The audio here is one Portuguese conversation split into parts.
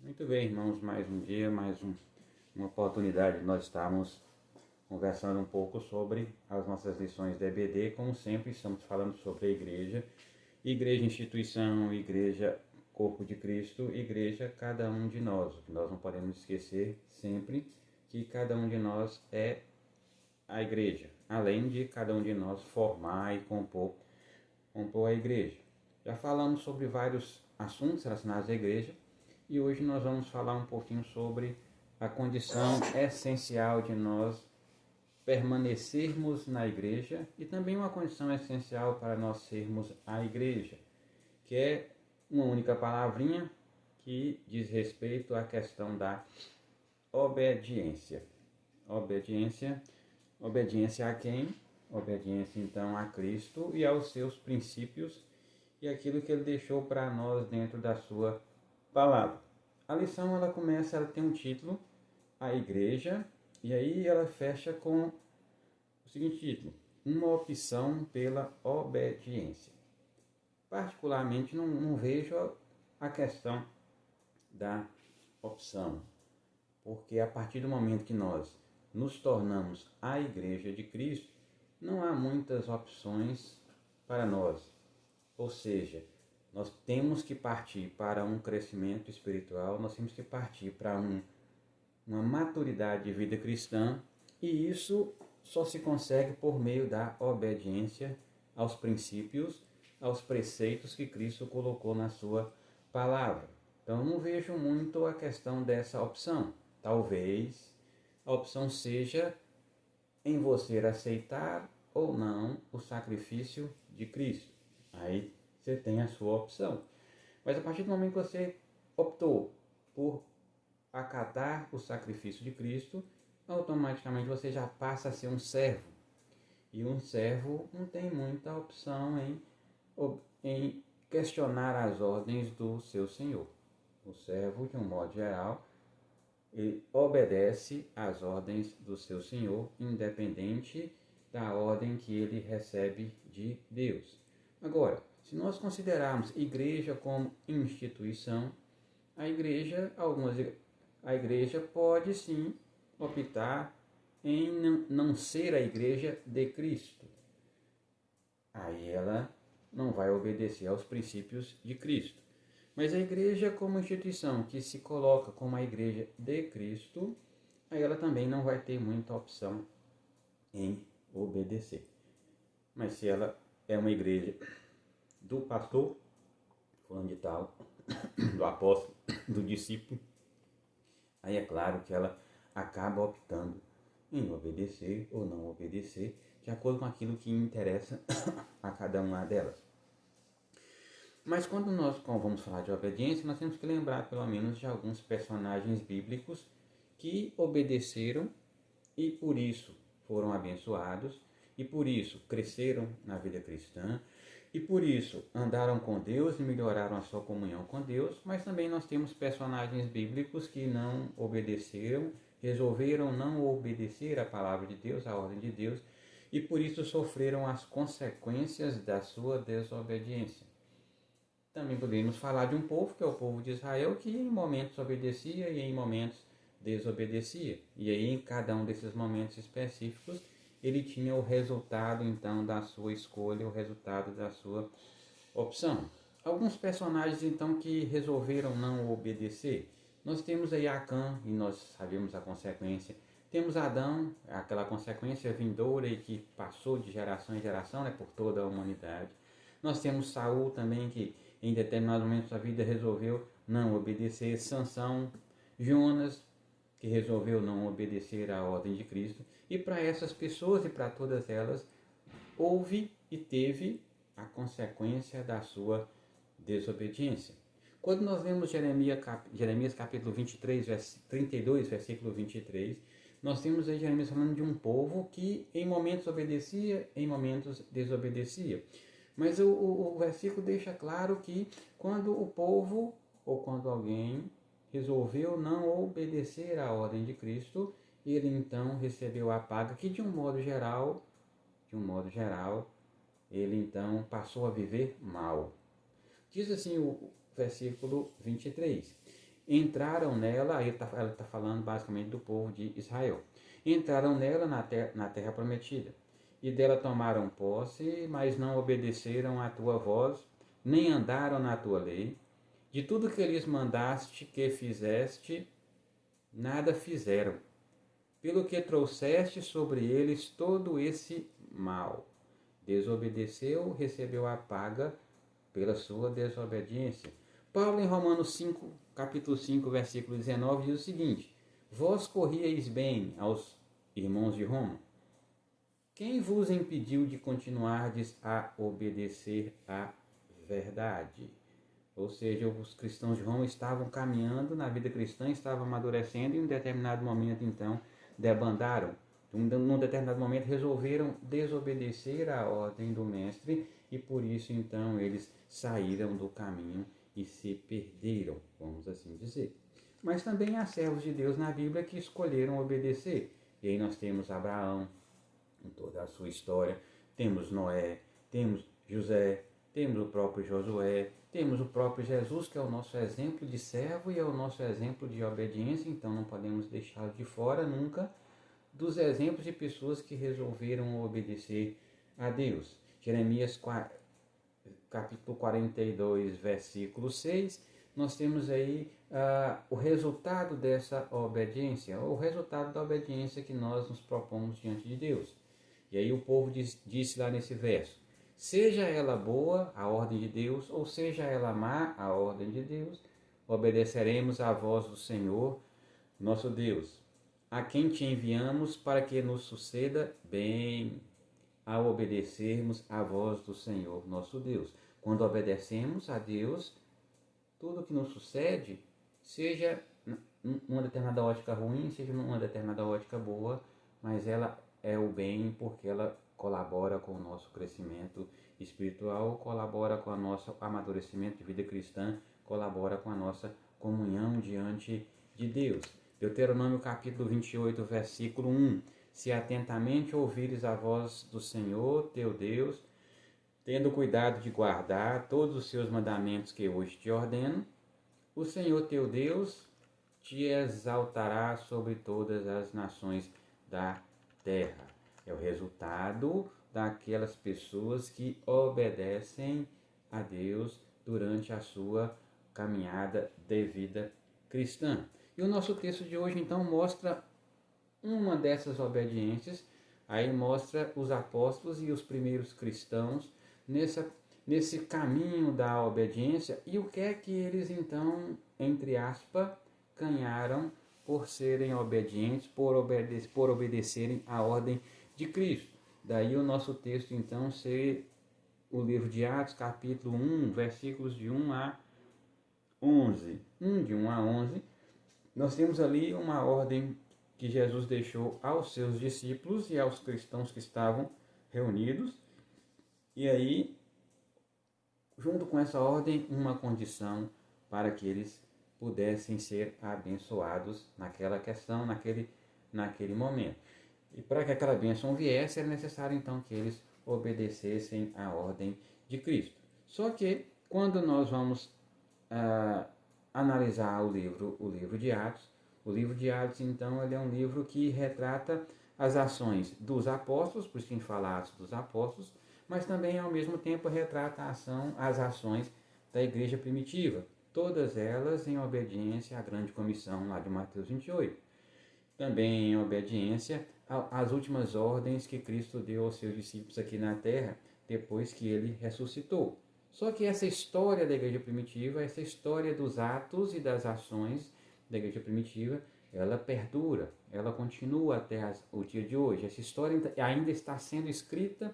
Muito bem, irmãos, mais um dia, uma oportunidade de nós estarmos conversando um pouco sobre as nossas lições da EBD. Como sempre, estamos falando sobre a igreja, igreja instituição, igreja corpo de Cristo, igreja cada um de nós. Nós não podemos esquecer sempre que cada um de nós é a igreja, além de cada um de nós formar e compor a igreja. Já falamos sobre vários assuntos relacionados à igreja e hoje nós vamos falar um pouquinho sobre a condição essencial de nós permanecermos na igreja e também uma condição essencial para nós sermos a igreja, que é uma única palavrinha que diz respeito à questão da obediência. Obediência a quem? Obediência então a Cristo e aos seus princípios e aquilo que ele deixou para nós dentro da sua palavra. A lição ela tem um título, a igreja, e aí ela fecha com o seguinte título: uma opção pela obediência. Particularmente não vejo a questão da opção, porque a partir do momento que nós nos tornamos a igreja de Cristo, não há muitas opções para nós. Ou seja, nós temos que partir para um crescimento espiritual, nós temos que partir para uma maturidade de vida cristã, e isso só se consegue por meio da obediência aos princípios, aos preceitos que Cristo colocou na sua palavra. Então, não vejo muito a questão dessa opção. Talvez a opção seja em você aceitar ou não o sacrifício de Cristo. Aí você tem a sua opção. Mas a partir do momento que você optou por acatar o sacrifício de Cristo, automaticamente você já passa a ser um servo. E um servo não tem muita opção em questionar as ordens do seu senhor. O servo, de um modo geral, ele obedece às ordens do seu senhor, independente da ordem que ele recebe de Deus. Agora, se nós considerarmos igreja como instituição, a igreja pode sim optar em não ser a igreja de Cristo. Aí ela não vai obedecer aos princípios de Cristo. Mas a igreja como instituição que se coloca como a igreja de Cristo, aí ela também não vai ter muita opção em obedecer. Mas se ela é uma igreja do pastor, fulano de tal, do apóstolo, do discípulo, aí é claro que ela acaba optando em obedecer ou não obedecer, de acordo com aquilo que interessa a cada uma delas. Mas quando nós vamos falar de obediência, nós temos que lembrar pelo menos de alguns personagens bíblicos que obedeceram e por isso foram abençoados, e por isso cresceram na vida cristã, e por isso andaram com Deus e melhoraram a sua comunhão com Deus. Mas também nós temos personagens bíblicos que não obedeceram, resolveram não obedecer à palavra de Deus, à ordem de Deus, e por isso sofreram as consequências da sua desobediência. Também poderíamos falar de um povo, que é o povo de Israel, que em momentos obedecia e em momentos desobedecia. E aí, em cada um desses momentos específicos, ele tinha o resultado, então, da sua escolha, o resultado da sua opção. Alguns personagens, então, que resolveram não obedecer. Nós temos aí Acã, e nós sabemos a consequência. Temos Adão, aquela consequência vindoura e que passou de geração em geração, por toda a humanidade. Nós temos Saul também, que em determinados momentos da vida resolveu não obedecer. Sansão, Jonas, que resolveu não obedecer à ordem de Cristo. E para essas pessoas e para todas elas, houve e teve a consequência da sua desobediência. Quando nós lemos Jeremias capítulo 23, 32, versículo 23, nós temos aí Jeremias falando de um povo que em momentos obedecia, em momentos desobedecia. Mas o versículo deixa claro que quando o povo ou quando alguém resolveu não obedecer à ordem de Cristo, ele então recebeu a paga que de um modo geral, ele então passou a viver mal. Diz assim o versículo 23: entraram nela, aí ela está falando basicamente do povo de Israel. Entraram nela na terra prometida, e dela tomaram posse, mas não obedeceram à tua voz, nem andaram na tua lei. De tudo que lhes mandaste que fizeste, nada fizeram, pelo que trouxeste sobre eles todo esse mal. Desobedeceu, recebeu a paga pela sua desobediência. Paulo, em Romanos 5, capítulo 5, versículo 19, diz o seguinte: Vós corrieis bem aos irmãos de Roma. Quem vos impediu de continuardes a obedecer à verdade? Ou seja, os cristãos de Roma estavam caminhando na vida cristã, estavam amadurecendo e em um determinado momento, então, debandaram. Num determinado momento, resolveram desobedecer à ordem do mestre e por isso, então, eles saíram do caminho e se perderam, vamos assim dizer. Mas também há servos de Deus na Bíblia que escolheram obedecer. E aí nós temos Abraão, em toda a sua história, temos Noé, temos José, temos o próprio Josué, temos o próprio Jesus, que é o nosso exemplo de servo e é o nosso exemplo de obediência, então não podemos deixá-lo de fora nunca dos exemplos de pessoas que resolveram obedecer a Deus. Jeremias capítulo 42, versículo 6, nós temos aí o resultado dessa obediência, o resultado da obediência que nós nos propomos diante de Deus. E aí o povo disse lá nesse verso: seja ela boa, a ordem de Deus, ou seja ela má, a ordem de Deus, obedeceremos à voz do Senhor, nosso Deus, a quem te enviamos para que nos suceda bem, ao obedecermos à voz do Senhor, nosso Deus. Quando obedecemos a Deus, tudo que nos sucede, seja numa determinada ótica ruim, seja numa determinada ótica boa, mas ela é o bem porque ela colabora com o nosso crescimento espiritual, colabora com o nosso amadurecimento de vida cristã, colabora com a nossa comunhão diante de Deus. Deuteronômio capítulo 28, versículo 1. Se atentamente ouvires a voz do Senhor, teu Deus, tendo cuidado de guardar todos os seus mandamentos que hoje te ordeno, o Senhor teu Deus te exaltará sobre todas as nações da terra. É o resultado daquelas pessoas que obedecem a Deus durante a sua caminhada de vida cristã. E o nosso texto de hoje então mostra uma dessas obediências, aí mostra os apóstolos e os primeiros cristãos nesse caminho da obediência e o que é que eles então, entre aspas, ganharam por serem obedientes, por obedecerem à ordem de Cristo. Daí o nosso texto então ser o livro de Atos, capítulo 1, versículos de 1 a 11. De 1 a 11, nós temos ali uma ordem que Jesus deixou aos seus discípulos e aos cristãos que estavam reunidos. E aí, junto com essa ordem, uma condição para que eles pudessem ser abençoados naquela questão, naquele momento. E para que aquela bênção viesse, era necessário então que eles obedecessem à ordem de Cristo. Só que, quando nós vamos analisar o livro de Atos, o livro de Atos, então, ele é um livro que retrata as ações dos apóstolos, por isso que a gente fala Atos dos Apóstolos, mas também, ao mesmo tempo, retrata as ações da igreja primitiva, todas elas em obediência à grande comissão lá de Mateus 28. Também em obediência às últimas ordens que Cristo deu aos seus discípulos aqui na terra, depois que ele ressuscitou. Só que essa história da igreja primitiva, essa história dos atos e das ações da igreja primitiva, ela perdura, ela continua até o dia de hoje. Essa história ainda está sendo escrita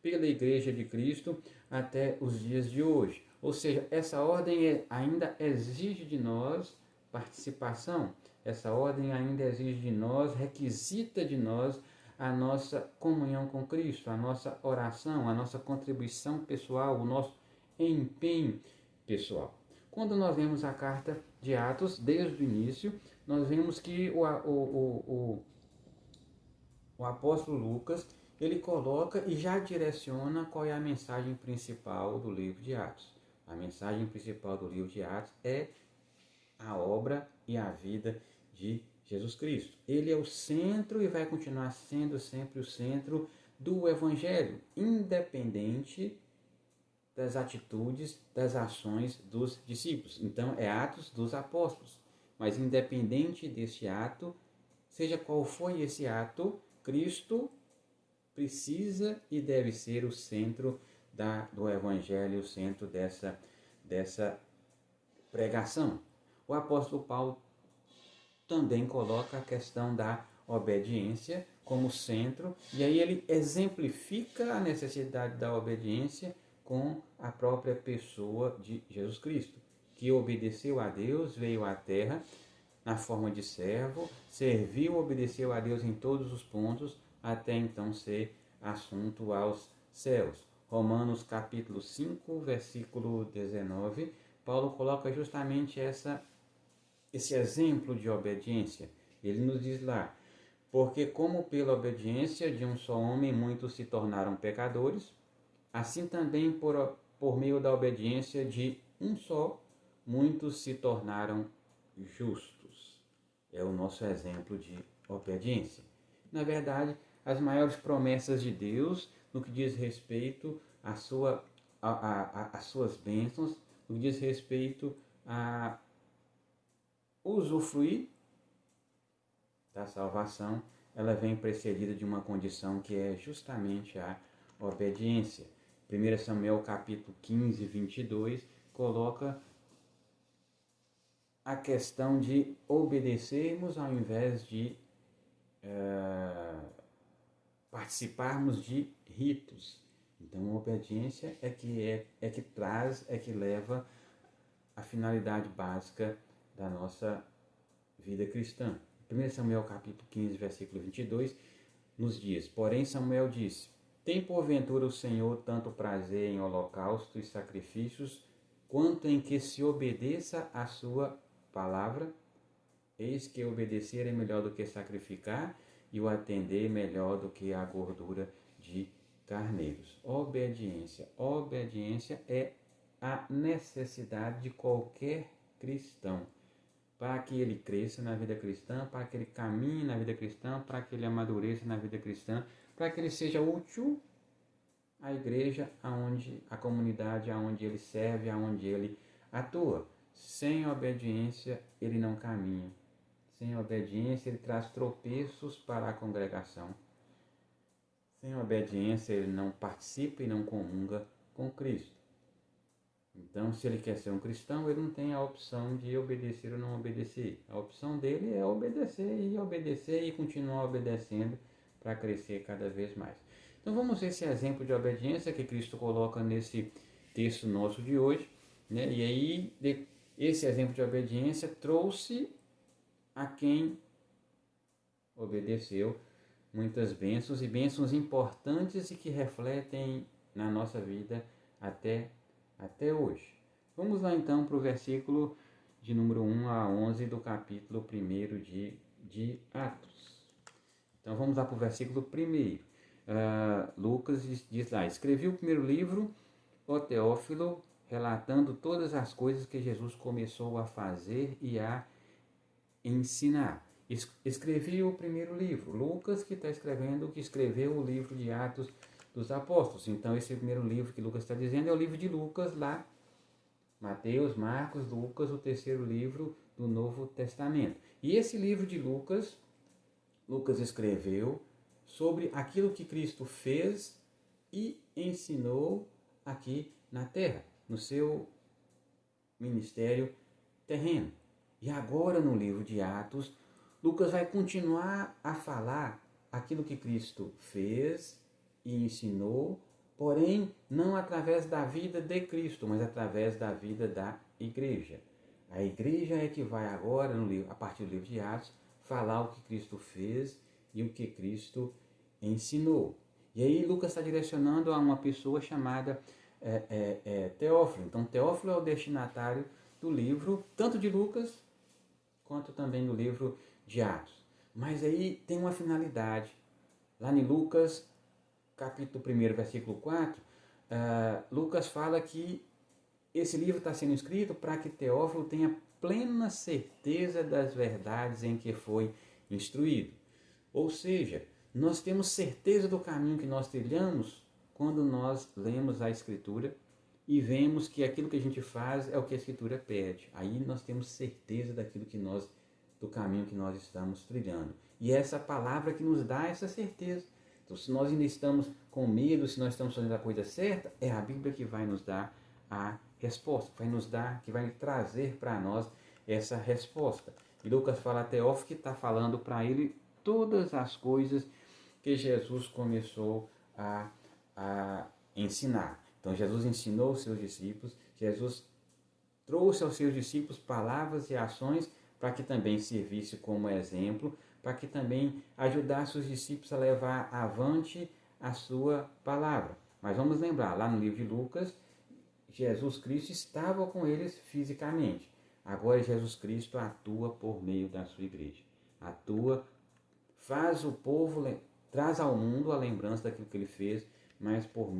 pela Igreja de Cristo até os dias de hoje. Ou seja, essa ordem ainda exige de nós participação, essa ordem ainda exige de nós, requisita de nós a nossa comunhão com Cristo, a nossa oração, a nossa contribuição pessoal, o nosso empenho pessoal. Quando nós vemos a carta de Atos, desde o início, nós vemos que o apóstolo Lucas, ele coloca e já direciona qual é a mensagem principal do livro de Atos. A mensagem principal do livro de Atos é a obra e a vida de Jesus Cristo. Ele é o centro e vai continuar sendo sempre o centro do Evangelho, independente das atitudes, das ações dos discípulos. Então, é Atos dos Apóstolos. Mas independente desse ato, seja qual foi esse ato, Cristo precisa e deve ser o centro do Evangelho, o centro dessa pregação. O apóstolo Paulo também coloca a questão da obediência como centro, e aí ele exemplifica a necessidade da obediência com a própria pessoa de Jesus Cristo, que obedeceu a Deus, veio à terra na forma de servo, serviu, obedeceu a Deus em todos os pontos, até então ser assunto aos céus. Romanos capítulo 5, versículo 19, Paulo coloca justamente esse exemplo de obediência. Ele nos diz lá: porque como pela obediência de um só homem muitos se tornaram pecadores, assim também por meio da obediência de um só, muitos se tornaram justos. É o nosso exemplo de obediência. Na verdade, as maiores promessas de Deus no que diz respeito às suas bênçãos, no que diz respeito a usufruir da salvação, ela vem precedida de uma condição que é justamente a obediência. 1 Samuel capítulo 15, 22, coloca a questão de obedecermos ao invés de participarmos de ritos. Então, a obediência é que traz, é que leva a finalidade básica da nossa vida cristã. 1 Samuel capítulo 15, versículo 22, nos diz: porém Samuel disse: tem porventura o Senhor tanto prazer em holocausto e sacrifícios, quanto em que se obedeça a sua palavra? Eis que obedecer é melhor do que sacrificar, e o atender melhor do que a gordura de carneiros. Obediência. Obediência é a necessidade de qualquer cristão, para que ele cresça na vida cristã, para que ele caminhe na vida cristã, para que ele amadureça na vida cristã, para que ele seja útil à igreja, à comunidade aonde ele serve, aonde ele atua. Sem obediência, ele não caminha. Sem obediência, ele traz tropeços para a congregação. Sem obediência, ele não participa e não comunga com Cristo. Então, se ele quer ser um cristão, ele não tem a opção de obedecer ou não obedecer. A opção dele é obedecer e continuar obedecendo para crescer cada vez mais. Então, vamos ver esse exemplo de obediência que Cristo coloca nesse texto nosso de hoje, né? E aí, esse exemplo de obediência trouxe a quem obedeceu muitas bênçãos, e bênçãos importantes e que refletem na nossa vida até hoje. Vamos lá então para o versículo de número 1 a 11 do capítulo 1 de Atos. Então vamos lá para o versículo 1. Lucas diz lá: escrevi o primeiro livro, ó Teófilo, relatando todas as coisas que Jesus começou a fazer e a ensinar. Escrevi o primeiro livro. Lucas que está escrevendo, que escreveu o livro de Atos dos Apóstolos. Então esse primeiro livro que Lucas está dizendo é o livro de Lucas lá. Mateus, Marcos, Lucas, o terceiro livro do Novo Testamento. E esse livro de Lucas escreveu sobre aquilo que Cristo fez e ensinou aqui na terra, no seu ministério terreno. E agora no livro de Atos, Lucas vai continuar a falar aquilo que Cristo fez e ensinou, porém não através da vida de Cristo, mas através da vida da igreja. A igreja é que vai agora, a partir do livro de Atos, falar o que Cristo fez e o que Cristo ensinou. E aí Lucas está direcionando a uma pessoa chamada Teófilo. Então Teófilo é o destinatário do livro, tanto de Lucas quanto também do livro de Atos. Mas aí tem uma finalidade. Lá em Lucas, capítulo 1, versículo 4, Lucas fala que esse livro está sendo escrito para que Teófilo tenha plena certeza das verdades em que foi instruído. Ou seja, nós temos certeza do caminho que nós trilhamos quando nós lemos a Escritura e vemos que aquilo que a gente faz é o que a Escritura pede. Aí nós temos certeza do caminho que nós estamos trilhando. E é essa palavra que nos dá essa certeza. Então, se nós ainda estamos com medo, se nós estamos fazendo a coisa certa, é a Bíblia que vai nos dar a resposta, que vai trazer para nós essa resposta. E Lucas fala a Teófilo que está falando para ele todas as coisas que Jesus começou a ensinar. Então Jesus ensinou os seus discípulos, Jesus trouxe aos seus discípulos palavras e ações para que também servisse como exemplo, para que também ajudasse os discípulos a levar avante a sua palavra. Mas vamos lembrar, lá no livro de Lucas, Jesus Cristo estava com eles fisicamente. Agora Jesus Cristo atua por meio da sua igreja. Atua, faz o povo, traz ao mundo a lembrança daquilo que ele fez, mas por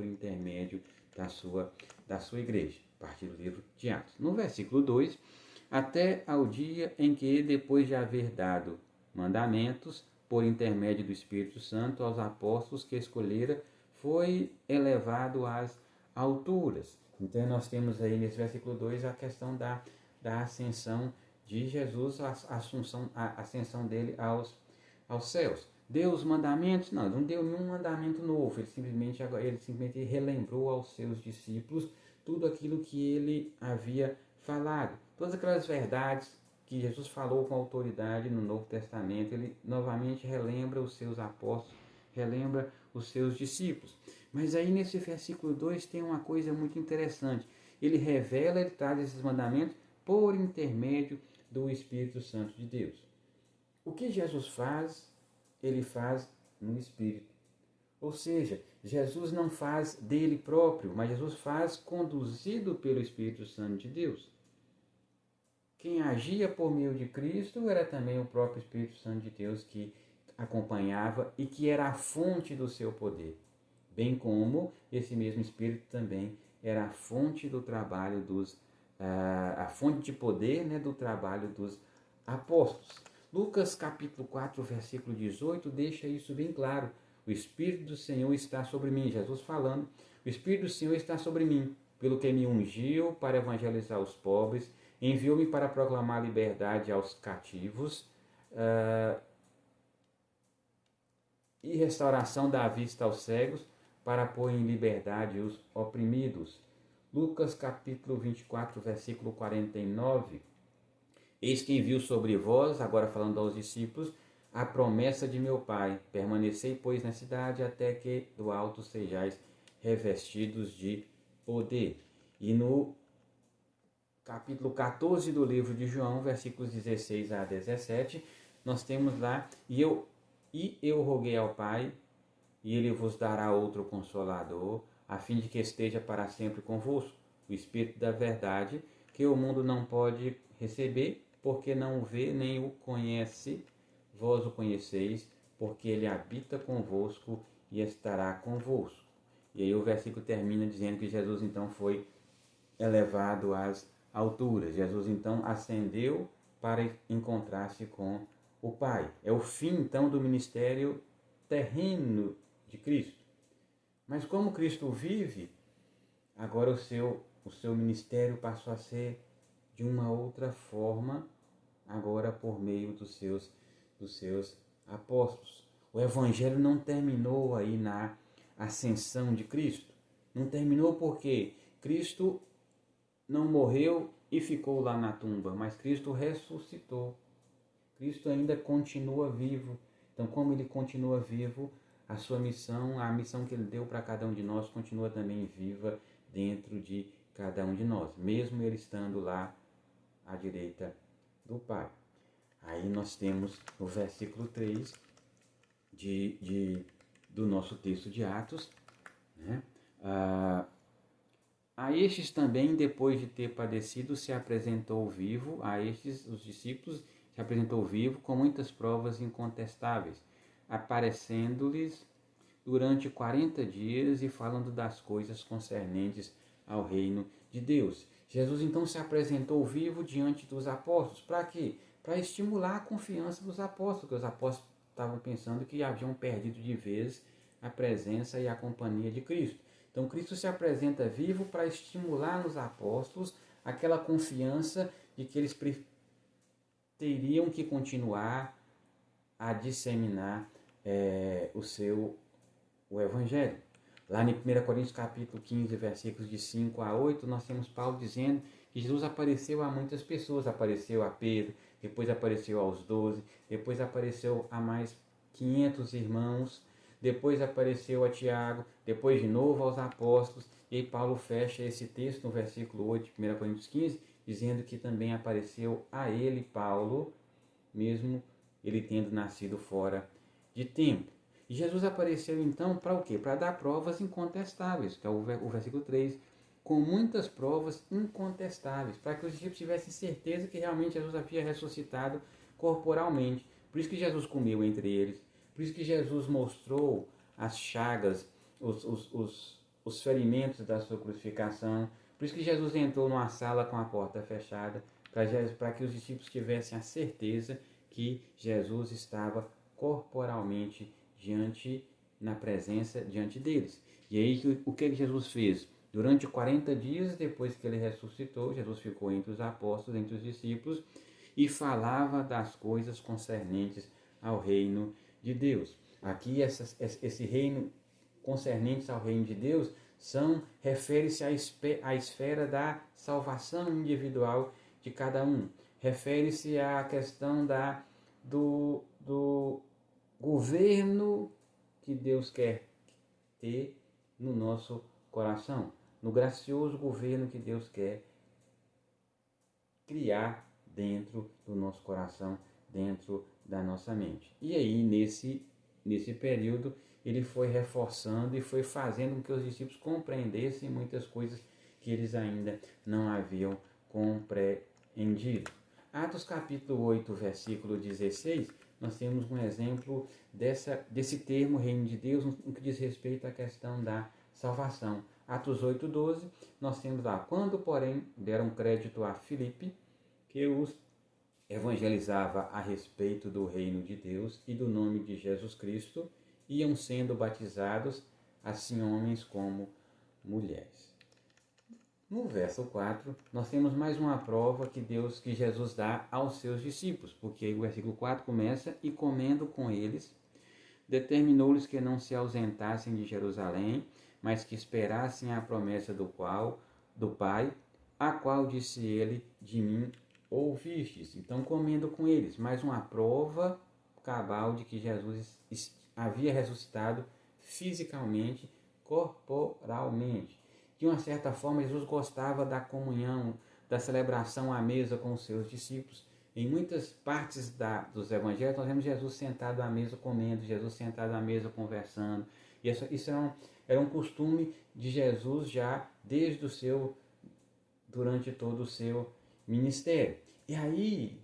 intermédio da sua igreja. A partir do livro de Atos. No versículo 2, até ao dia em que, depois de haver dado mandamentos, por intermédio do Espírito Santo, aos apóstolos que escolhera, foi elevado às alturas. Então nós temos aí nesse versículo 2 a questão da ascensão de Jesus, a ascensão dele aos céus. Deu os mandamentos? Não deu nenhum mandamento novo, ele simplesmente relembrou aos seus discípulos tudo aquilo que ele havia falado. Todas aquelas verdades que Jesus falou com autoridade no Novo Testamento, ele novamente relembra os seus apóstolos, relembra os seus discípulos. Mas aí nesse versículo 2 tem uma coisa muito interessante. Ele traz esses mandamentos por intermédio do Espírito Santo de Deus. O que Jesus faz, ele faz no Espírito. Ou seja, Jesus não faz dele próprio, mas Jesus faz conduzido pelo Espírito Santo de Deus. Quem agia por meio de Cristo era também o próprio Espírito Santo de Deus que acompanhava e que era a fonte do seu poder. Bem como esse mesmo Espírito também era a fonte do trabalho a fonte de poder, do trabalho dos apóstolos. Lucas capítulo 4, versículo 18 deixa isso bem claro. O Espírito do Senhor está sobre mim, Jesus falando, o Espírito do Senhor está sobre mim, pelo que me ungiu para evangelizar os pobres, enviou-me para proclamar liberdade aos cativos e restauração da vista aos cegos, para pôr em liberdade os oprimidos. Lucas capítulo 24, versículo 49. Eis que envio sobre vós, agora falando aos discípulos, a promessa de meu Pai. Permanecei, pois, na cidade, até que do alto sejais revestidos de poder. E no capítulo 14 do livro de João, versículos 16 a 17, nós temos lá, e eu roguei ao Pai, e ele vos dará outro Consolador, a fim de que esteja para sempre convosco, o Espírito da verdade, que o mundo não pode receber, porque não o vê nem o conhece. Vós o conheceis, porque ele habita convosco e estará convosco. E aí o versículo termina dizendo que Jesus então foi elevado às alturas. Jesus então ascendeu para encontrar-se com o Pai. É o fim então do ministério terreno de Cristo. Mas como Cristo vive, agora o seu ministério passou a ser de uma outra forma, agora por meio dos seus apóstolos. O Evangelho não terminou aí na ascensão de Cristo. Não terminou porque Cristo não morreu e ficou lá na tumba, mas Cristo ressuscitou. Cristo ainda continua vivo. Então, como ele continua vivo, a sua missão, a missão que ele deu para cada um de nós, continua também viva dentro de cada um de nós, mesmo ele estando lá à direita do Pai. Aí nós temos no versículo 3 do nosso texto de Atos, né? A estes também, depois de ter padecido, se apresentou vivo, a estes, os discípulos, se apresentou vivo com muitas provas incontestáveis, aparecendo-lhes durante 40 dias e falando das coisas concernentes ao reino de Deus. Jesus então se apresentou vivo diante dos apóstolos. Para quê? Para estimular a confiança dos apóstolos, porque os apóstolos estavam pensando que haviam perdido de vez a presença e a companhia de Cristo. Então Cristo se apresenta vivo para estimular nos apóstolos aquela confiança de que eles teriam que continuar a disseminar o Evangelho. Lá em 1 Coríntios capítulo 15, versículos de 5 a 8, nós temos Paulo dizendo que Jesus apareceu a muitas pessoas. Apareceu a Pedro, depois apareceu aos 12, depois apareceu a mais 500 irmãos, depois apareceu a Tiago, depois de novo aos apóstolos. E aí Paulo fecha esse texto no versículo 8 de 1 Coríntios 15, dizendo que também apareceu a ele, Paulo, mesmo ele tendo nascido fora de tempo. E Jesus apareceu então para o quê? Para dar provas incontestáveis, que é o versículo 3, com muitas provas incontestáveis, para que os discípulos tivessem certeza que realmente Jesus havia ressuscitado corporalmente. Por isso que Jesus comeu entre eles, por isso que Jesus mostrou as chagas, os ferimentos da sua crucificação, por isso que Jesus entrou numa sala com a porta fechada, para que os discípulos tivessem a certeza que Jesus estava corporalmente na presença diante deles. E aí o que Jesus fez? Durante 40 dias depois que ele ressuscitou, Jesus ficou entre os apóstolos, entre os discípulos, e falava das coisas concernentes ao reino de Deus. Aqui esse reino concernentes ao reino de Deus refere-se à esfera da salvação individual de cada um. Refere-se à questão do governo que Deus quer ter no nosso coração, no gracioso governo que Deus quer criar dentro do nosso coração, dentro da nossa mente. E aí, nesse período, ele foi reforçando e foi fazendo com que os discípulos compreendessem muitas coisas que eles ainda não haviam compreendido. Atos capítulo 8, versículo 16, nós temos um exemplo desse termo reino de Deus no que diz respeito à questão da salvação. Atos 8, 12, nós temos lá: quando, porém, deram crédito a Filipe, que os evangelizava a respeito do reino de Deus e do nome de Jesus Cristo, iam sendo batizados, assim homens como mulheres. No verso 4, nós temos mais uma prova que Jesus dá aos seus discípulos, porque o versículo 4 começa: e comendo com eles, determinou-lhes que não se ausentassem de Jerusalém, mas que esperassem a promessa do Pai, a qual disse ele: de mim ouvistes. Então, comendo com eles, mais uma prova cabal de que Jesus havia ressuscitado fisicamente, corporalmente. De uma certa forma, Jesus gostava da comunhão, da celebração à mesa com os seus discípulos. Em muitas partes dos evangelhos, nós vemos Jesus sentado à mesa comendo, Jesus sentado à mesa conversando. E isso era um costume de Jesus já durante todo o seu ministério. E aí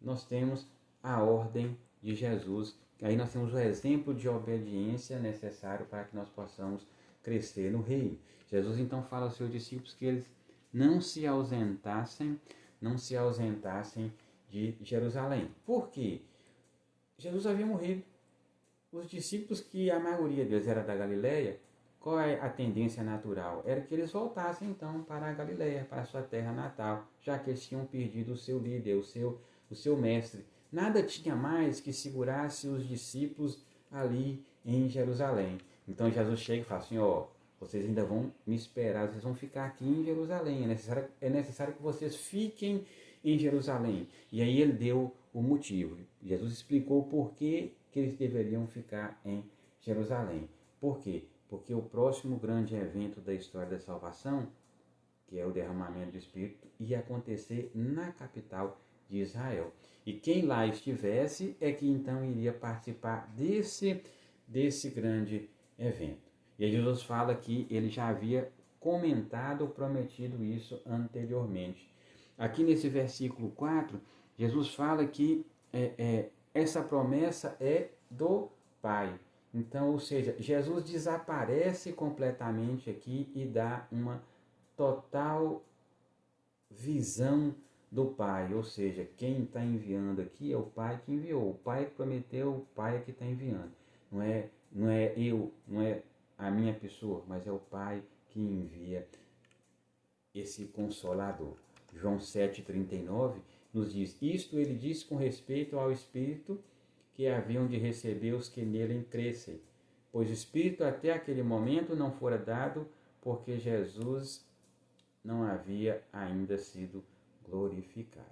nós temos a ordem de Jesus, aí nós temos o exemplo de obediência necessário para que nós possamos crescer no reino. Jesus então fala aos seus discípulos que eles não se ausentassem de Jerusalém. Por quê? Jesus havia morrido. Os discípulos, que a maioria deles era da Galileia, qual é a tendência natural? Era que eles voltassem então para a Galileia, para a sua terra natal, já que eles tinham perdido o seu líder, o seu mestre. Nada tinha mais que segurasse os discípulos ali em Jerusalém. Então Jesus chega e fala assim: vocês ainda vão me esperar, vocês vão ficar aqui em Jerusalém, é necessário que vocês fiquem em Jerusalém. E aí ele deu o motivo. Jesus explicou por que eles deveriam ficar em Jerusalém. Por quê? Porque o próximo grande evento da história da salvação, que é o derramamento do Espírito, ia acontecer na capital de Israel. E quem lá estivesse é que então iria participar desse grande evento. E aí Jesus fala que ele já havia comentado, prometido isso anteriormente. Aqui nesse versículo 4, Jesus fala que essa promessa é do Pai. Então, ou seja, Jesus desaparece completamente aqui e dá uma total visão do Pai, ou seja, quem está enviando aqui é o Pai que enviou, o Pai que prometeu, o Pai que está enviando. Não é eu, não é a minha pessoa, mas é o Pai que envia esse Consolador. João 7,39 nos diz: isto ele disse com respeito ao Espírito que haviam de receber os que nele crescem, pois o Espírito até aquele momento não fora dado, porque Jesus não havia ainda sido glorificado.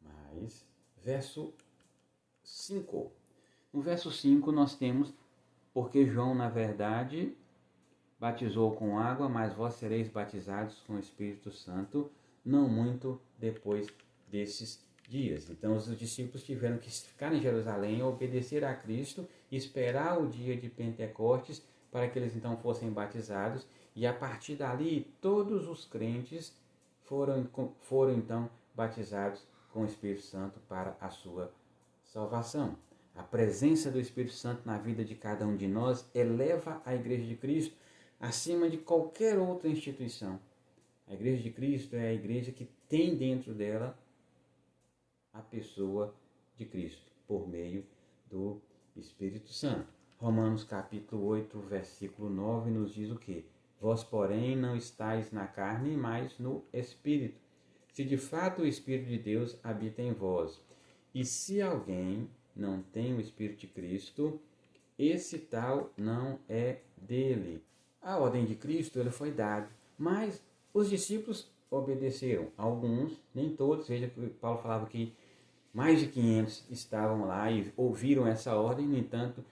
Mas, verso 5. No verso 5 nós temos: porque João, na verdade, batizou com água, mas vós sereis batizados com o Espírito Santo, não muito depois desses dias. Então os discípulos tiveram que ficar em Jerusalém, obedecer a Cristo, esperar o dia de Pentecostes, para que eles então fossem batizados, e a partir dali todos os crentes foram então batizados com o Espírito Santo para a sua salvação. A presença do Espírito Santo na vida de cada um de nós eleva a Igreja de Cristo acima de qualquer outra instituição. A Igreja de Cristo é a igreja que tem dentro dela a pessoa de Cristo, por meio do Espírito Santo. Romanos capítulo 8, versículo 9 nos diz o quê? Vós, porém, não estáis na carne, mas no Espírito, se de fato o Espírito de Deus habita em vós. E se alguém não tem o Espírito de Cristo, esse tal não é dele. A ordem de Cristo ele foi dada, mas os discípulos obedeceram. Alguns, nem todos, veja que Paulo falava que mais de 500 estavam lá e ouviram essa ordem. No entanto,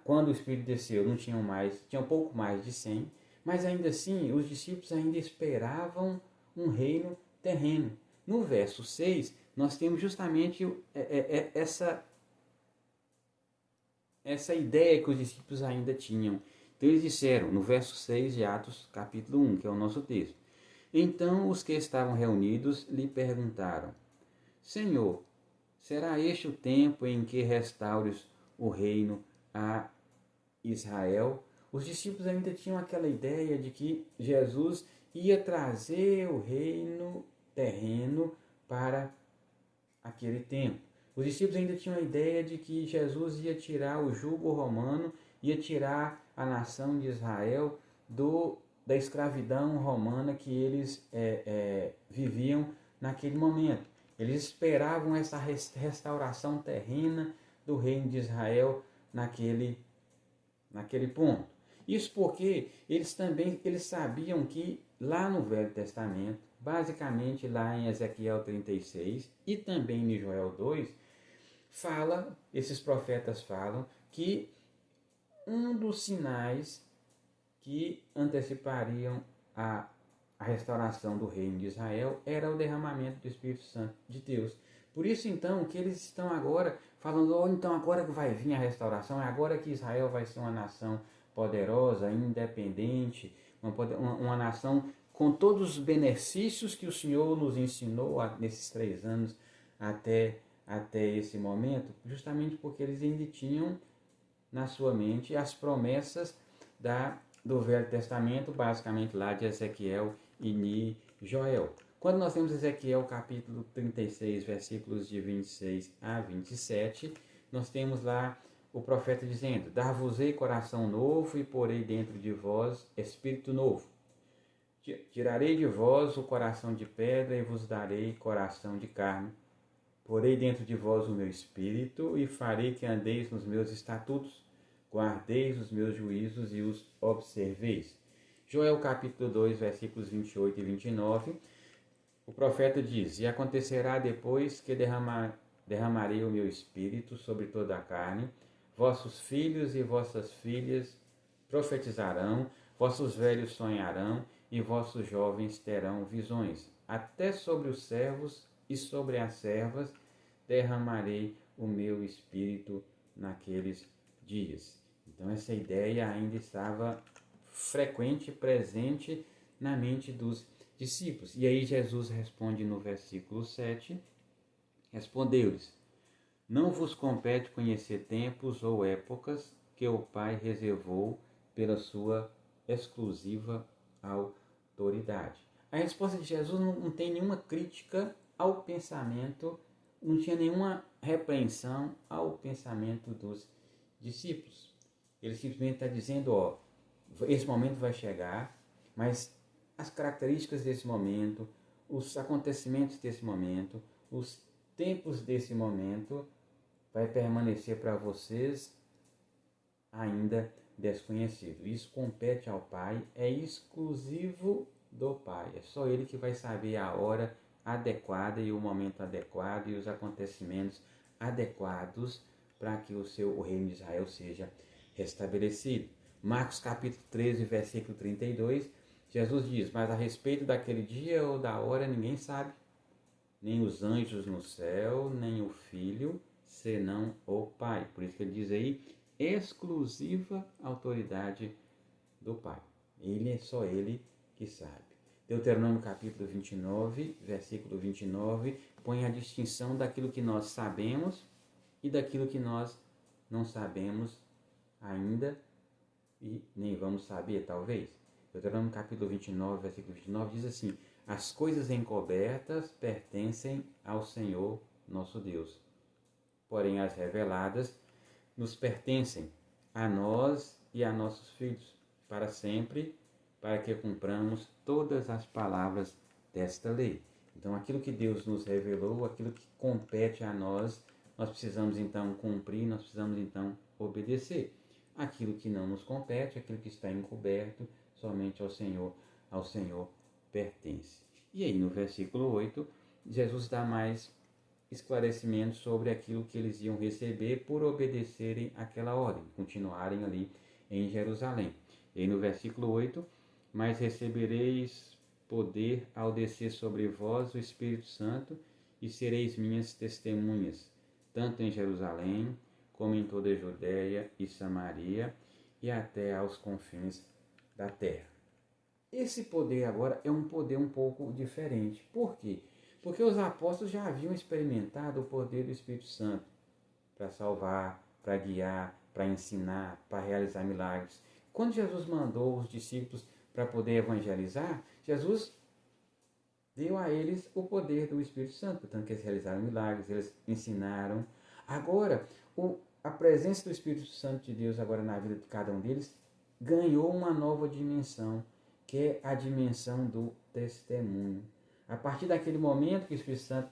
quando o Espírito desceu, não tinham mais, tinham pouco mais de 100, mas ainda assim os discípulos ainda esperavam um reino terreno. No verso 6, nós temos justamente essa ideia que os discípulos ainda tinham. Então eles disseram, no verso 6 de Atos capítulo 1, que é o nosso texto: então os que estavam reunidos lhe perguntaram: Senhor, será este o tempo em que restaures o reino a Israel? Os discípulos ainda tinham aquela ideia de que Jesus ia trazer o reino terreno para aquele tempo. Os discípulos ainda tinham a ideia de que Jesus ia tirar o jugo romano, ia tirar a nação de Israel da escravidão romana que eles viviam naquele momento. Eles esperavam essa restauração terrena do reino de Israel naquele ponto. Isso porque eles sabiam que lá no Velho Testamento, basicamente lá em Ezequiel 36 e também em Joel 2, esses profetas falam que um dos sinais que antecipariam a restauração do reino de Israel era o derramamento do Espírito Santo de Deus. Por isso então que eles estão agora falando, então agora que vai vir a restauração, é agora que Israel vai ser uma nação poderosa, independente, uma nação com todos os benefícios que o Senhor nos ensinou nesses 3 anos até esse momento, justamente porque eles ainda tinham na sua mente as promessas do Velho Testamento, basicamente lá de Ezequiel e de Joel. Quando nós temos Ezequiel capítulo 36, versículos de 26 a 27, nós temos lá o profeta dizendo: dar-vos-ei coração novo e porei dentro de vós espírito novo. Tirarei de vós o coração de pedra e vos darei coração de carne. Porei dentro de vós o meu espírito e farei que andeis nos meus estatutos, guardeis os meus juízos e os observeis. Joel capítulo 2, versículos 28 e 29, o profeta diz: e acontecerá depois que derramarei o meu espírito sobre toda a carne, vossos filhos e vossas filhas profetizarão, vossos velhos sonharão e vossos jovens terão visões. Até sobre os servos e sobre as servas derramarei o meu espírito naqueles dias. Então essa ideia ainda estava frequente, presente na mente dos discípulos. E aí Jesus responde no versículo 7, respondeu-lhes: não vos compete conhecer tempos ou épocas que o Pai reservou pela sua exclusiva autoridade. A resposta de Jesus não tem nenhuma crítica ao pensamento, não tinha nenhuma repreensão ao pensamento dos discípulos. Ele simplesmente está dizendo, esse momento vai chegar, mas as características desse momento, os acontecimentos desse momento, os tempos desse momento, vai permanecer para vocês ainda desconhecido. Isso compete ao Pai, é exclusivo do Pai. É só Ele que vai saber a hora adequada e o momento adequado e os acontecimentos adequados para que o reino de Israel seja restabelecido. Marcos capítulo 13, versículo 32, Jesus diz, mas a respeito daquele dia ou da hora ninguém sabe, nem os anjos no céu, nem o Filho, senão o Pai. Por isso que ele diz aí, exclusiva autoridade do Pai. Só Ele que sabe. Deuteronômio capítulo 29, versículo 29, põe a distinção daquilo que nós sabemos e daquilo que nós não sabemos ainda e nem vamos saber, talvez. Deuteronômio capítulo 29, versículo 29 diz assim, as coisas encobertas pertencem ao Senhor nosso Deus, porém as reveladas nos pertencem a nós e a nossos filhos, para sempre, para que cumpramos todas as palavras desta lei. Então, aquilo que Deus nos revelou, aquilo que compete a nós, nós precisamos então cumprir, nós precisamos então obedecer. Aquilo que não nos compete, aquilo que está encoberto, somente ao Senhor pertence. E aí, no versículo 8, Jesus dá mais esclarecimentos sobre aquilo que eles iam receber por obedecerem àquela ordem, continuarem ali em Jerusalém. E aí no versículo 8, mas recebereis poder ao descer sobre vós o Espírito Santo e sereis minhas testemunhas, tanto em Jerusalém, como em toda a Judéia e Samaria e até aos confins da terra. Esse poder agora é um poder um pouco diferente. Por quê? Porque os apóstolos já haviam experimentado o poder do Espírito Santo para salvar, para guiar, para ensinar, para realizar milagres. Quando Jesus mandou os discípulos para poder evangelizar, Jesus deu a eles o poder do Espírito Santo, portanto que eles realizaram milagres, eles ensinaram. Agora, a presença do Espírito Santo de Deus agora na vida de cada um deles ganhou uma nova dimensão, que é a dimensão do testemunho. A partir daquele momento que o Espírito Santo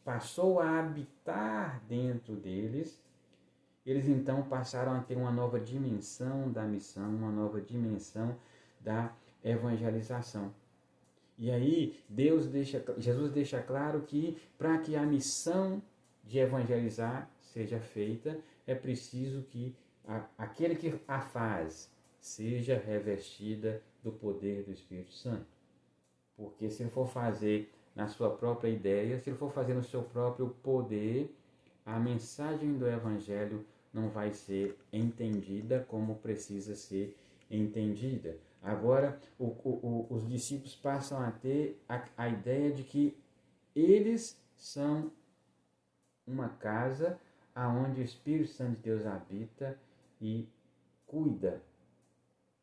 passou a habitar dentro deles, eles então passaram a ter uma nova dimensão da missão, uma nova dimensão da evangelização. E aí Jesus deixa claro que para que a missão de evangelizar seja feita, é preciso que aquele que a faz seja revestida do poder do Espírito Santo. Porque se ele for fazer na sua própria ideia, se ele for fazer no seu próprio poder, a mensagem do Evangelho não vai ser entendida como precisa ser entendida. Agora, os discípulos passam a ter a ideia de que eles são uma casa aonde o Espírito Santo de Deus habita e cuida.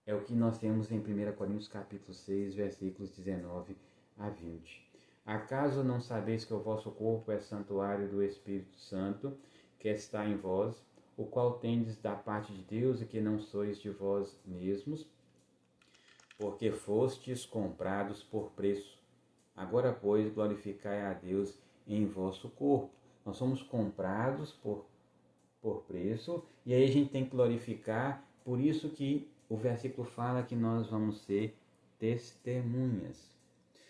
É o que nós temos em 1 Coríntios capítulo 6, versículos 19 a 20. Acaso não sabeis que o vosso corpo é santuário do Espírito Santo, que está em vós, o qual tendes da parte de Deus e que não sois de vós mesmos, porque fostes comprados por preço. Agora, pois, glorificai a Deus em vosso corpo. Nós somos comprados por preço, e aí a gente tem que glorificar, por isso que o versículo fala que nós vamos ser testemunhas.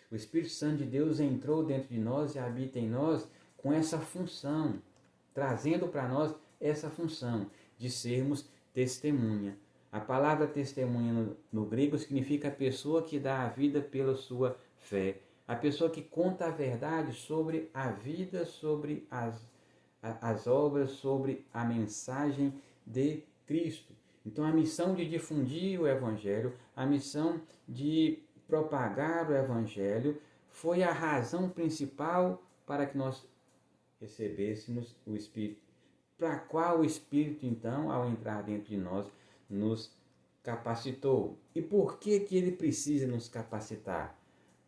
O Espírito Santo de Deus entrou dentro de nós e habita em nós com essa função, trazendo para nós essa função de sermos testemunha. A palavra testemunha no grego significa a pessoa que dá a vida pela sua fé. A pessoa que conta a verdade sobre a vida, sobre as obras, sobre a mensagem de Cristo. Então a missão de difundir o Evangelho, a missão de propagar o Evangelho foi a razão principal para que nós recebêssemos o Espírito. Para qual o Espírito, então, ao entrar dentro de nós, nos capacitou. E por que que ele precisa nos capacitar?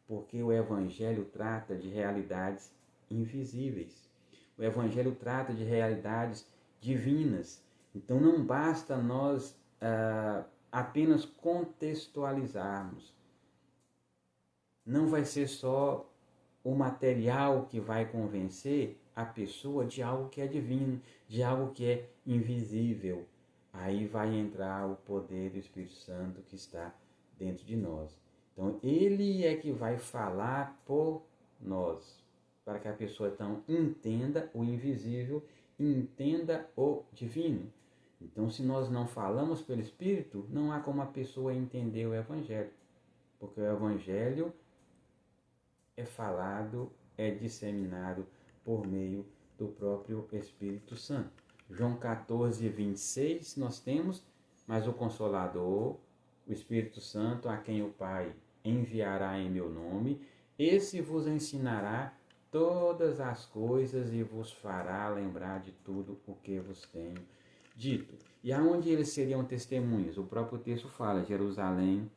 Porque o Evangelho trata de realidades invisíveis. O Evangelho trata de realidades divinas. Então não basta nós apenas contextualizarmos. Não vai ser só o material que vai convencer a pessoa de algo que é divino, de algo que é invisível. Aí vai entrar o poder do Espírito Santo que está dentro de nós. Então, ele é que vai falar por nós, para que a pessoa então entenda o invisível, entenda o divino. Então, se nós não falamos pelo Espírito, não há como a pessoa entender o Evangelho, porque o Evangelho é falado, é disseminado por meio do próprio Espírito Santo. João 14, 26, nós temos, mas o Consolador, o Espírito Santo, a quem o Pai enviará em meu nome, esse vos ensinará todas as coisas e vos fará lembrar de tudo o que vos tenho dito. E aonde eles seriam testemunhas? O próprio texto fala, Jerusalém,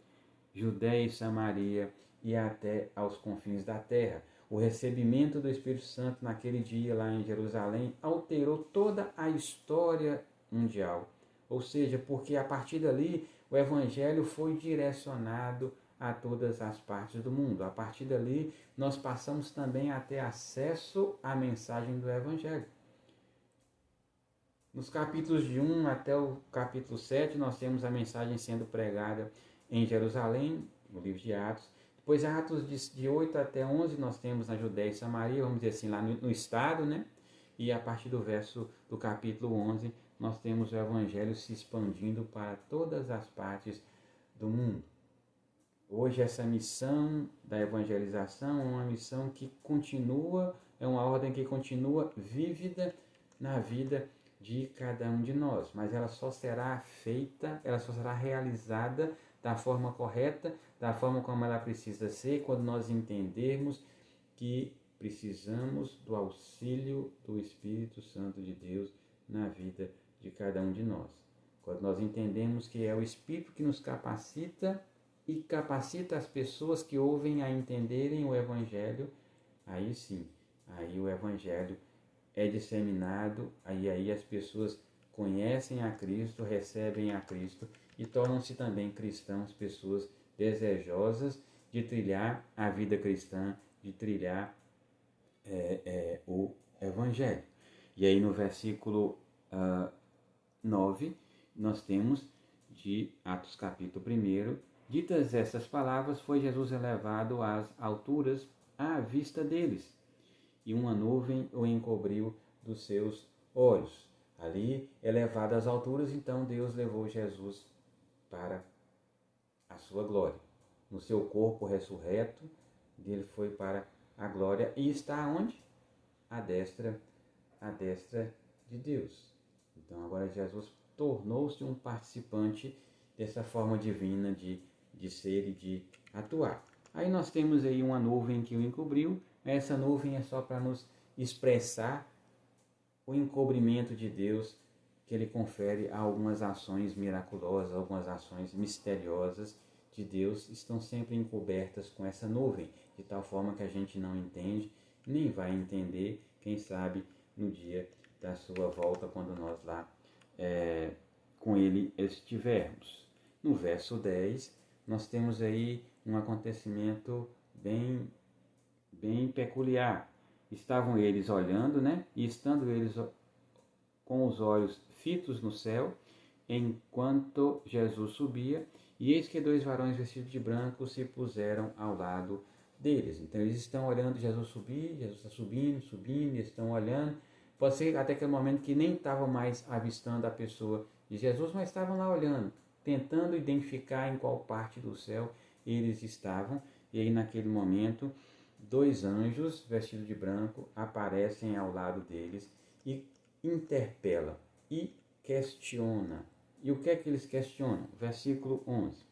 Judéia e Samaria e até aos confins da terra. O recebimento do Espírito Santo naquele dia lá em Jerusalém alterou toda a história mundial. Ou seja, porque a partir dali o Evangelho foi direcionado a todas as partes do mundo. A partir dali nós passamos também a ter acesso à mensagem do Evangelho. Nos capítulos de 1 até o capítulo 7, nós temos a mensagem sendo pregada em Jerusalém, no livro de Atos. Depois, Atos de 8 até 11, nós temos na Judéia e Samaria, vamos dizer assim, lá no estado, né? E a partir do capítulo 11, nós temos o Evangelho se expandindo para todas as partes do mundo. Hoje, essa missão da evangelização é uma missão que continua, é uma ordem que continua vívida na vida de cada um de nós, mas ela só será feita, ela só será realizada da forma correta, da forma como ela precisa ser, quando nós entendermos que precisamos do auxílio do Espírito Santo de Deus na vida de cada um de nós. Quando nós entendemos que é o Espírito que nos capacita e capacita as pessoas que ouvem a entenderem o Evangelho, aí sim, aí o Evangelho é disseminado, aí as pessoas conhecem a Cristo, recebem a Cristo e tornam-se também cristãos, pessoas desejosas de trilhar a vida cristã, de trilhar o Evangelho. E aí no versículo 9, nós temos de Atos capítulo 1, ditas essas palavras, foi Jesus elevado às alturas à vista deles, e uma nuvem o encobriu dos seus olhos. Ali, elevado às alturas, então Deus levou Jesus para a sua glória. No seu corpo ressurreto, ele foi para a glória e está onde? À destra de Deus. Então agora Jesus tornou-se um participante dessa forma divina de ser e de atuar. Aí nós temos aí uma nuvem que o encobriu. Essa nuvem é só para nos expressar o encobrimento de Deus que ele confere a algumas ações miraculosas, algumas ações misteriosas de Deus estão sempre encobertas com essa nuvem, de tal forma que a gente não entende, nem vai entender, quem sabe, no dia da sua volta, quando nós lá com ele estivermos. No verso 10, nós temos aí um acontecimento bem peculiar. Estavam eles olhando, né? E estando eles com os olhos fitos no céu, enquanto Jesus subia, e eis que dois varões vestidos de branco se puseram ao lado deles. Então eles estão olhando Jesus subir, Jesus está subindo, eles estão olhando. Pode ser até aquele momento que nem estavam mais avistando a pessoa de Jesus, mas estavam lá olhando, tentando identificar em qual parte do céu eles estavam. E aí naquele momento, dois anjos vestidos de branco aparecem ao lado deles e interpela e questiona. E o que é que eles questionam? Versículo 11.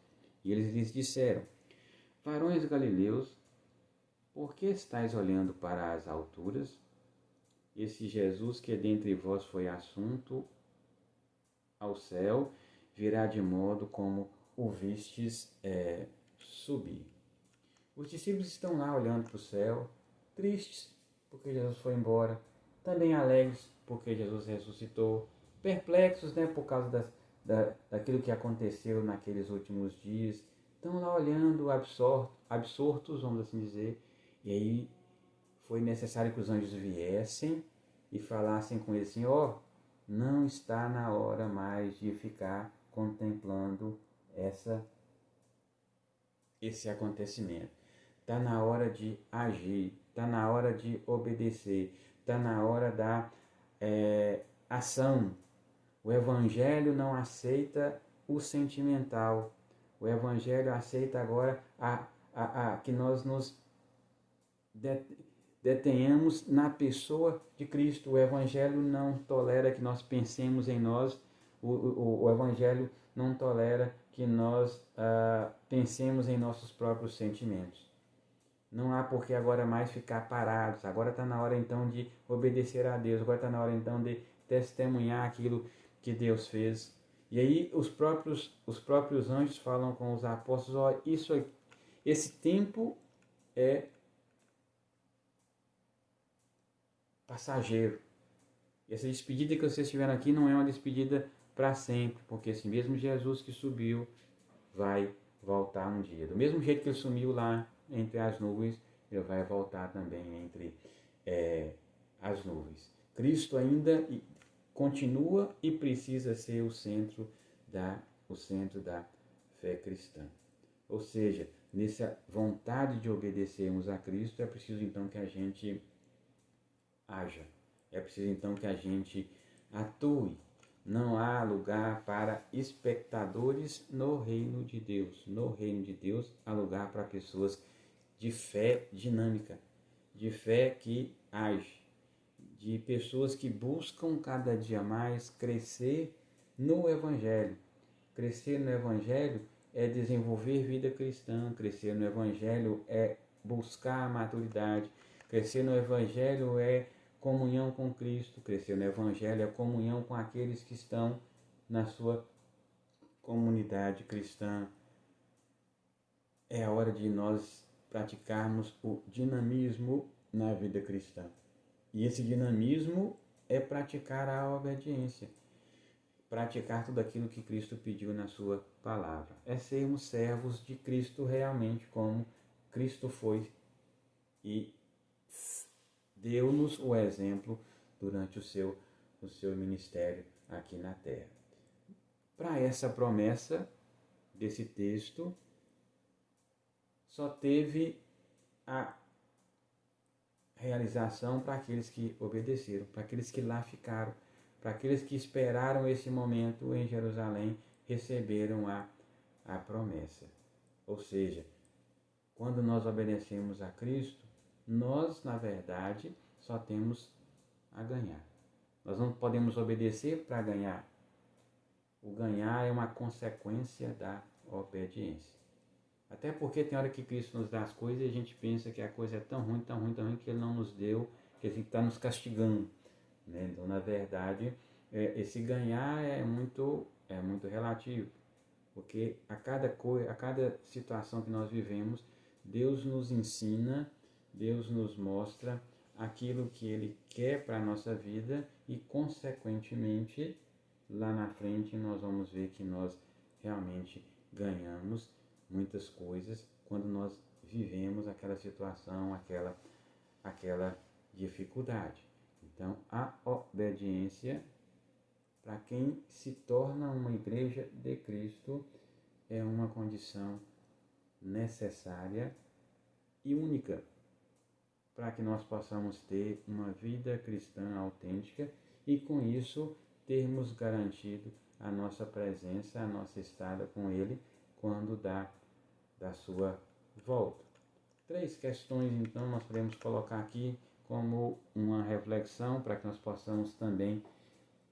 E eles lhes disseram: varões galileus, por que estáis olhando para as alturas? Esse Jesus que dentre vós foi assunto ao céu, virá de modo como o vistes subir. Os discípulos estão lá olhando para o céu, tristes porque Jesus foi embora, também alegres porque Jesus ressuscitou, perplexos, né, por causa daquilo que aconteceu naqueles últimos dias. Estão lá olhando, absortos, vamos assim dizer, e aí foi necessário que os anjos viessem e falassem com eles assim: ó, não está na hora mais de ficar contemplando esse acontecimento. Está na hora de agir, está na hora de obedecer, está na hora da ação. O Evangelho não aceita o sentimental. O Evangelho aceita agora que nós nos detenhamos na pessoa de Cristo. O Evangelho não tolera que nós pensemos em nós. O Evangelho não tolera que nós pensemos em nossos próprios sentimentos. Não há por que agora mais ficar parados. Agora está na hora então de obedecer a Deus. Agora está na hora então de testemunhar aquilo que Deus fez. E aí os próprios anjos falam com os apóstolos: ó, esse tempo é passageiro. Essa despedida que vocês tiveram aqui não é uma despedida para sempre, porque esse mesmo Jesus que subiu vai voltar um dia. Do mesmo jeito que ele sumiu lá entre as nuvens, ele vai voltar também entre as nuvens. Cristo ainda continua e precisa ser o centro da fé cristã. Ou seja, nessa vontade de obedecermos a Cristo, é preciso então que a gente haja. É preciso então que a gente atue. Não há lugar para espectadores no reino de Deus. No reino de Deus há lugar para pessoas de fé dinâmica, de fé que age, de pessoas que buscam cada dia mais crescer no Evangelho. Crescer no Evangelho é desenvolver vida cristã, crescer no Evangelho é buscar a maturidade, crescer no Evangelho é comunhão com Cristo, crescer no Evangelho é comunhão com aqueles que estão na sua comunidade cristã. É a hora de nós praticarmos o dinamismo na vida cristã. E esse dinamismo é praticar a obediência, praticar tudo aquilo que Cristo pediu na sua palavra. É sermos servos de Cristo realmente, como Cristo foi e deu-nos o exemplo durante o seu ministério aqui na terra. Para essa promessa desse texto, só teve a realização para aqueles que obedeceram, para aqueles que lá ficaram, para aqueles que esperaram esse momento em Jerusalém, receberam a promessa. Ou seja, quando nós obedecemos a Cristo, nós, na verdade, só temos a ganhar. Nós não podemos obedecer para ganhar. O ganhar é uma consequência da obediência. Até porque tem hora que Cristo nos dá as coisas e a gente pensa que a coisa é tão ruim, tão ruim, tão ruim, que Ele não nos deu, que Ele está nos castigando. Né? Então, na verdade, esse ganhar é muito relativo. Porque a cada situação que nós vivemos, Deus nos ensina, Deus nos mostra aquilo que Ele quer para a nossa vida e, consequentemente, lá na frente nós vamos ver que nós realmente ganhamos muitas coisas quando nós vivemos aquela situação, aquela dificuldade. Então, a obediência, para quem se torna uma igreja de Cristo, é uma condição necessária e única para que nós possamos ter uma vida cristã autêntica e, com isso, termos garantido a nossa presença, a nossa estada com Ele quando da sua volta. 3 questões, então, nós podemos colocar aqui como uma reflexão para que nós possamos também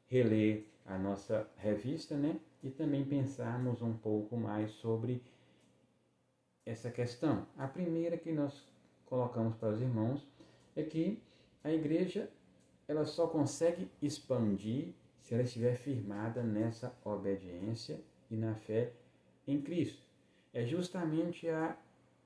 reler a nossa revista, né? E também pensarmos um pouco mais sobre essa questão. A primeira que nós colocamos para os irmãos é que a igreja ela só consegue expandir se ela estiver firmada nessa obediência e na fé em Cristo. É justamente a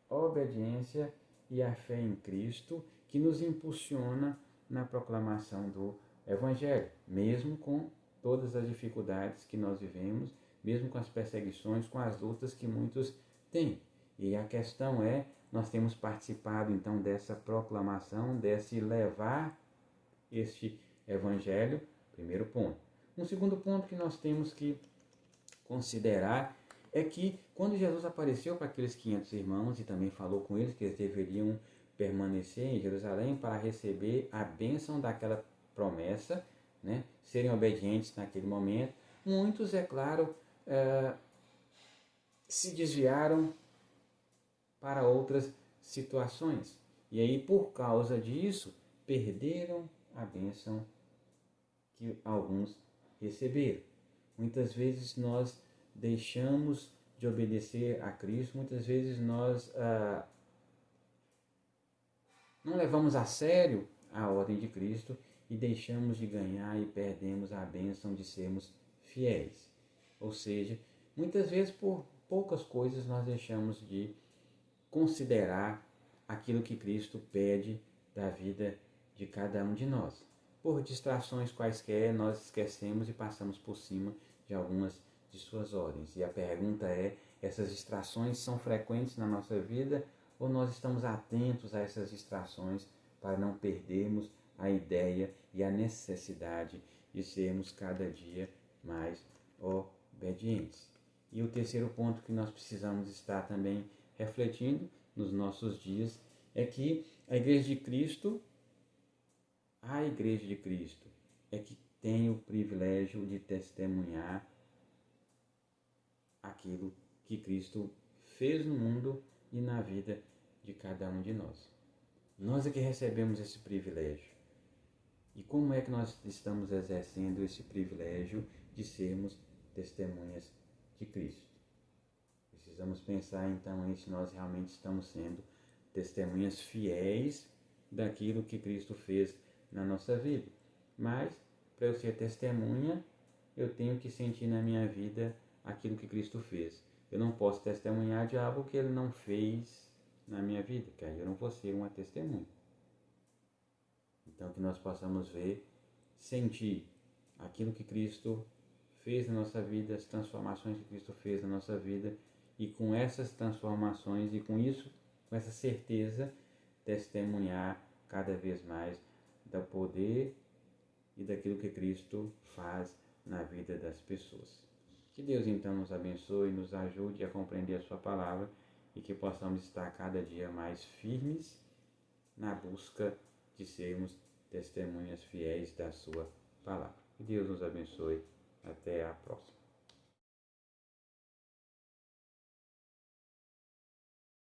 obediência e a fé em Cristo que nos impulsiona na proclamação do Evangelho, mesmo com todas as dificuldades que nós vivemos, mesmo com as perseguições, com as lutas que muitos têm. E a questão é, nós temos participado então dessa proclamação, desse levar este Evangelho, primeiro ponto. Um segundo ponto que nós temos que considerar é que quando Jesus apareceu para aqueles 500 irmãos e também falou com eles que eles deveriam permanecer em Jerusalém para receber a bênção daquela promessa, né, serem obedientes naquele momento, muitos, é claro, se desviaram para outras situações. E aí, por causa disso, perderam a bênção que alguns receberam. Muitas vezes nós deixamos de obedecer a Cristo, muitas vezes nós não levamos a sério a ordem de Cristo e deixamos de ganhar e perdemos a bênção de sermos fiéis. Ou seja, muitas vezes por poucas coisas nós deixamos de considerar aquilo que Cristo pede da vida de cada um de nós. Por distrações quaisquer, nós esquecemos e passamos por cima de algumas de suas ordens. E a pergunta é, essas distrações são frequentes na nossa vida ou nós estamos atentos a essas distrações para não perdermos a ideia e a necessidade de sermos cada dia mais obedientes? E o terceiro ponto que nós precisamos estar também refletindo nos nossos dias é que a Igreja de Cristo é que tem o privilégio de testemunhar aquilo que Cristo fez no mundo e na vida de cada um de nós. Nós é que recebemos esse privilégio. E como é que nós estamos exercendo esse privilégio de sermos testemunhas de Cristo? Precisamos pensar então em se nós realmente estamos sendo testemunhas fiéis daquilo que Cristo fez na nossa vida. Mas, para eu ser testemunha, eu tenho que sentir na minha vida aquilo que Cristo fez. Eu não posso testemunhar de algo que Ele não fez na minha vida, que aí eu não vou ser uma testemunha. Então, que nós possamos ver, sentir aquilo que Cristo fez na nossa vida, as transformações que Cristo fez na nossa vida, e com essas transformações e com isso, com essa certeza, testemunhar cada vez mais do poder e daquilo que Cristo faz na vida das pessoas. Que Deus então nos abençoe, nos ajude a compreender a sua palavra e que possamos estar cada dia mais firmes na busca de sermos testemunhas fiéis da sua palavra. Que Deus nos abençoe. Até a próxima.